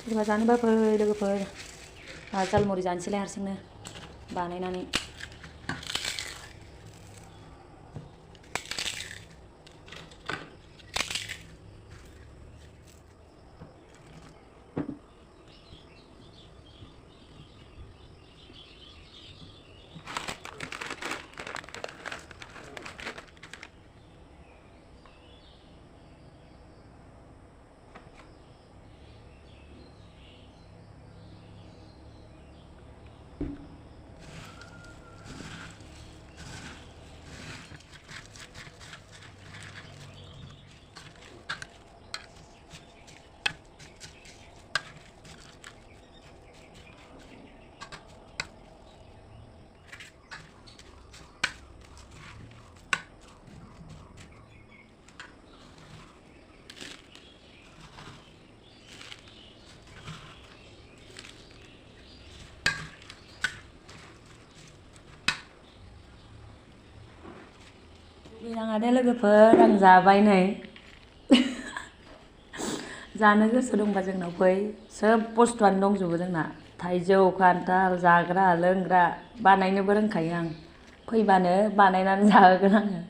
सोरबा जानोबा फै लोगोफोर जालमुरि जानोसैलाय हारसिंनो बानायनानै। गिनाङा दे लोगोफोर आं जाबाय नै जानो गोसो दंबा जोंनाव फै सोब बुस्थुआनो दंजोबो जोंना थाइजौ खान्थाल जाग्रा लोंग्रा बानायनोबो रोंखायो आं फैबानो बानायनानै जाहोगोन आङो।